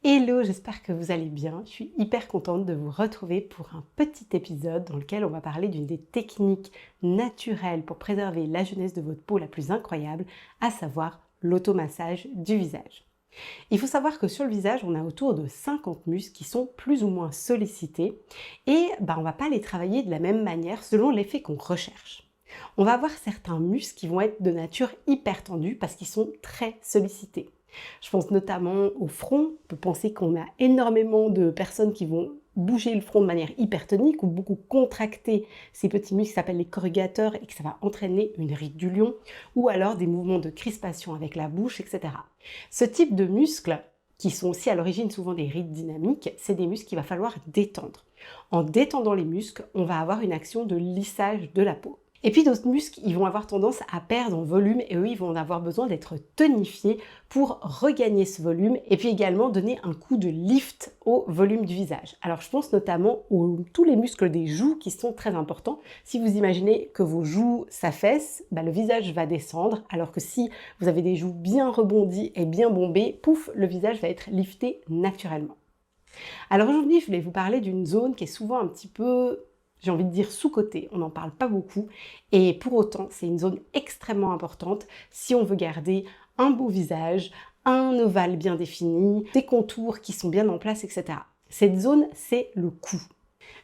Hello, j'espère que vous allez bien. Je suis hyper contente de vous retrouver pour un petit épisode dans lequel on va parler d'une des techniques naturelles pour préserver la jeunesse de votre peau la plus incroyable, à savoir l'automassage du visage. Il faut savoir que sur le visage, on a autour de 50 muscles qui sont plus ou moins sollicités et on ne va pas les travailler de la même manière selon l'effet qu'on recherche. On va avoir certains muscles qui vont être de nature hyper tendus parce qu'ils sont très sollicités. Je pense notamment au front. On peut penser qu'on a énormément de personnes qui vont bouger le front de manière hypertonique ou beaucoup contracter ces petits muscles qui s'appellent les corrugateurs et que ça va entraîner une ride du lion ou alors des mouvements de crispation avec la bouche, etc. Ce type de muscles, qui sont aussi à l'origine souvent des rides dynamiques, c'est des muscles qu'il va falloir détendre. En détendant les muscles, on va avoir une action de lissage de la peau. Et puis d'autres muscles, ils vont avoir tendance à perdre en volume et eux, ils vont avoir besoin d'être tonifiés pour regagner ce volume et puis également donner un coup de lift au volume du visage. Alors je pense notamment à tous les muscles des joues qui sont très importants. Si vous imaginez que vos joues s'affaissent, le visage va descendre, alors que si vous avez des joues bien rebondies et bien bombées, pouf, le visage va être lifté naturellement. Alors aujourd'hui, je voulais vous parler d'une zone qui est souvent un petit peu, j'ai envie de dire, sous-cotée. On n'en parle pas beaucoup et pour autant, c'est une zone extrêmement importante si on veut garder un beau visage, un ovale bien défini, des contours qui sont bien en place, etc. Cette zone, c'est le cou.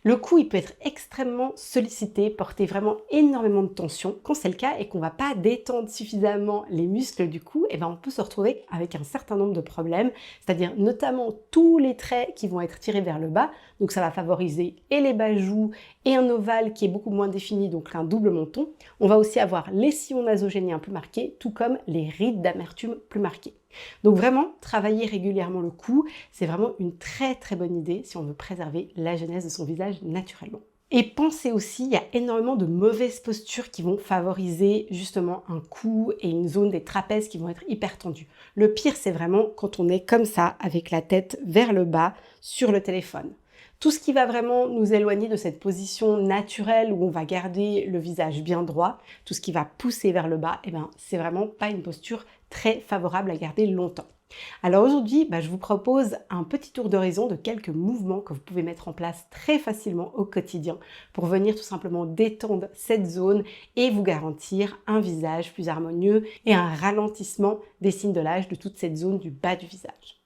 Le cou, il peut être extrêmement sollicité, porter vraiment énormément de tension. Quand c'est le cas et qu'on ne va pas détendre suffisamment les muscles du cou, on peut se retrouver avec un certain nombre de problèmes, c'est-à-dire notamment tous les traits qui vont être tirés vers le bas. Donc ça va favoriser et les bas joues et un ovale qui est beaucoup moins défini, donc un double menton. On va aussi avoir les sillons nasogéniens plus marqués, tout comme les rides d'amertume plus marquées. Donc vraiment, travailler régulièrement le cou, c'est vraiment une très très bonne idée si on veut préserver la jeunesse de son visage naturellement. Et pensez aussi, il y a énormément de mauvaises postures qui vont favoriser justement un cou et une zone des trapèzes qui vont être hyper tendues. Le pire, c'est vraiment quand on est comme ça, avec la tête vers le bas sur le téléphone. Tout ce qui va vraiment nous éloigner de cette position naturelle où on va garder le visage bien droit, tout ce qui va pousser vers le bas, c'est vraiment pas une posture très favorable à garder longtemps. Alors aujourd'hui, je vous propose un petit tour d'horizon de quelques mouvements que vous pouvez mettre en place très facilement au quotidien pour venir tout simplement détendre cette zone et vous garantir un visage plus harmonieux et un ralentissement des signes de l'âge de toute cette zone du bas du visage.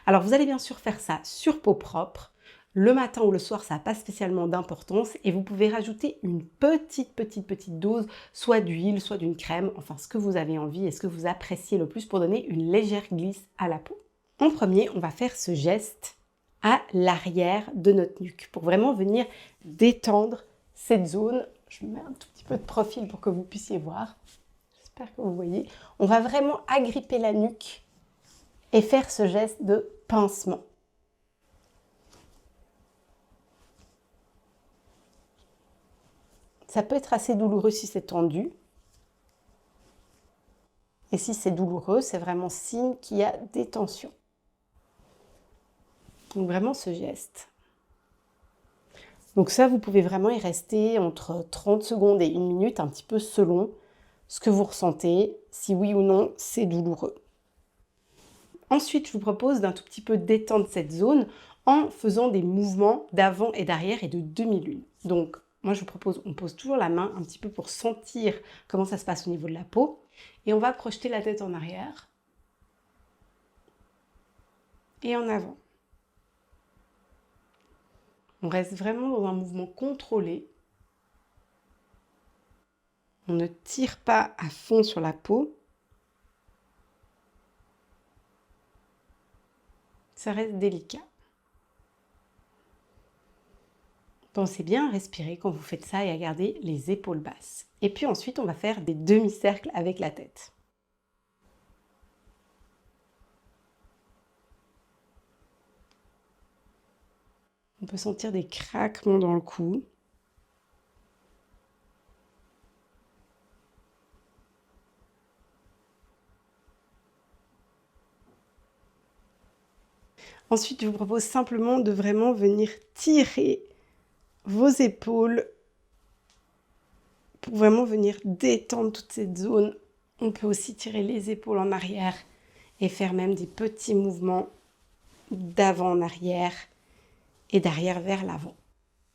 Alors vous allez bien sûr faire ça sur peau propre. Le matin ou le soir, ça n'a pas spécialement d'importance et vous pouvez rajouter une petite dose, soit d'huile, soit d'une crème, enfin ce que vous avez envie et ce que vous appréciez le plus pour donner une légère glisse à la peau. En premier, on va faire ce geste à l'arrière de notre nuque pour vraiment venir détendre cette zone. Je mets un tout petit peu de profil pour que vous puissiez voir. J'espère que vous voyez. On va vraiment agripper la nuque et faire ce geste de pincement. Ça peut être assez douloureux si c'est tendu. Et si c'est douloureux, c'est vraiment signe qu'il y a des tensions. Donc vraiment ce geste. Donc ça, vous pouvez vraiment y rester entre 30 secondes et 1 minute, un petit peu selon ce que vous ressentez, si oui ou non c'est douloureux. Ensuite, je vous propose d'un tout petit peu détendre cette zone en faisant des mouvements d'avant et d'arrière et de demi-lune. Donc, moi, je vous propose, on pose toujours la main un petit peu pour sentir comment ça se passe au niveau de la peau. Et on va projeter la tête en arrière et en avant. On reste vraiment dans un mouvement contrôlé. On ne tire pas à fond sur la peau. Ça reste délicat. Pensez bien à respirer quand vous faites ça et à garder les épaules basses. Et puis ensuite, on va faire des demi-cercles avec la tête. On peut sentir des craquements dans le cou. Ensuite, je vous propose simplement de vraiment venir tirer vos épaules pour vraiment venir détendre toute cette zone. On peut aussi tirer les épaules en arrière et faire même des petits mouvements d'avant en arrière et d'arrière vers l'avant.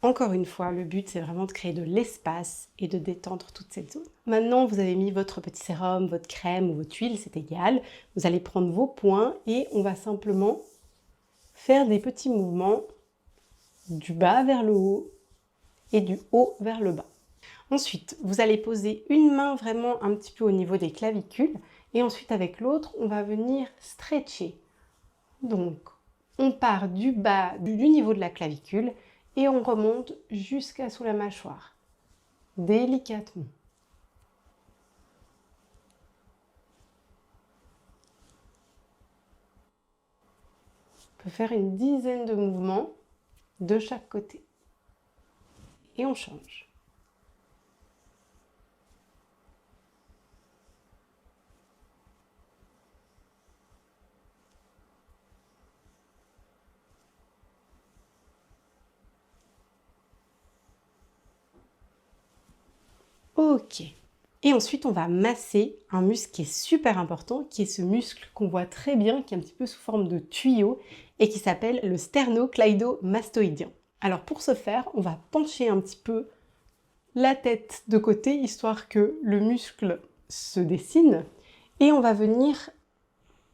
Encore une fois, le but, c'est vraiment de créer de l'espace et de détendre toute cette zone. Maintenant, vous avez mis votre petit sérum, votre crème ou votre huile, c'est égal. Vous allez prendre vos poings et on va simplement faire des petits mouvements du bas vers le haut et du haut vers le bas. Ensuite, vous allez poser une main vraiment un petit peu au niveau des clavicules et ensuite avec l'autre, on va venir stretcher. Donc, on part du bas, du niveau de la clavicule et on remonte jusqu'à sous la mâchoire, délicatement. On peut faire une dizaine de mouvements de chaque côté. Et on change. Ok. Et ensuite, on va masser un muscle qui est super important, qui est ce muscle qu'on voit très bien, qui est un petit peu sous forme de tuyau et qui s'appelle le sternocleidomastoïdien. Alors pour ce faire, on va pencher un petit peu la tête de côté, histoire que le muscle se dessine, et on va venir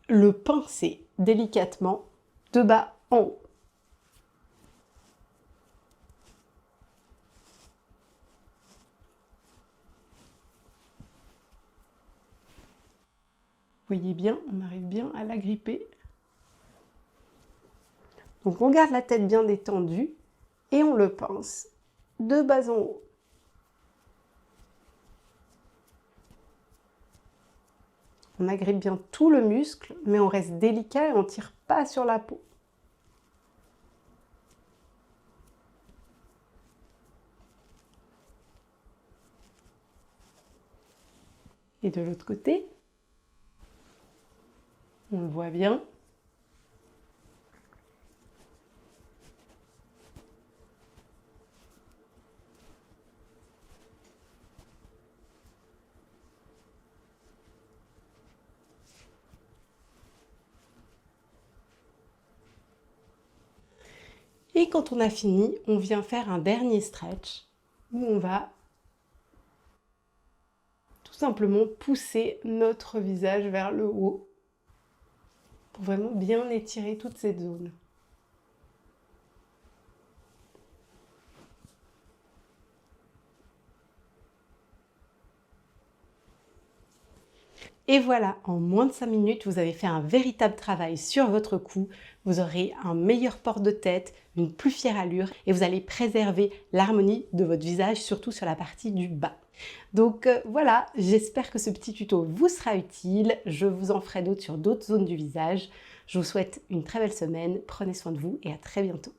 le pincer délicatement de bas en haut. Vous voyez bien, on arrive bien à l'agripper. Donc on garde la tête bien détendue et on le pince de bas en haut. On agrippe bien tout le muscle, mais on reste délicat et on ne tire pas sur la peau. Et de l'autre côté, on le voit bien. Et quand on a fini, on vient faire un dernier stretch où on va tout simplement pousser notre visage vers le haut pour vraiment bien étirer toute cette zone. Et voilà, en moins de 5 minutes, vous avez fait un véritable travail sur votre cou. Vous aurez un meilleur port de tête, une plus fière allure et vous allez préserver l'harmonie de votre visage, surtout sur la partie du bas. Donc voilà, j'espère que ce petit tuto vous sera utile. Je vous en ferai d'autres sur d'autres zones du visage. Je vous souhaite une très belle semaine. Prenez soin de vous et à très bientôt.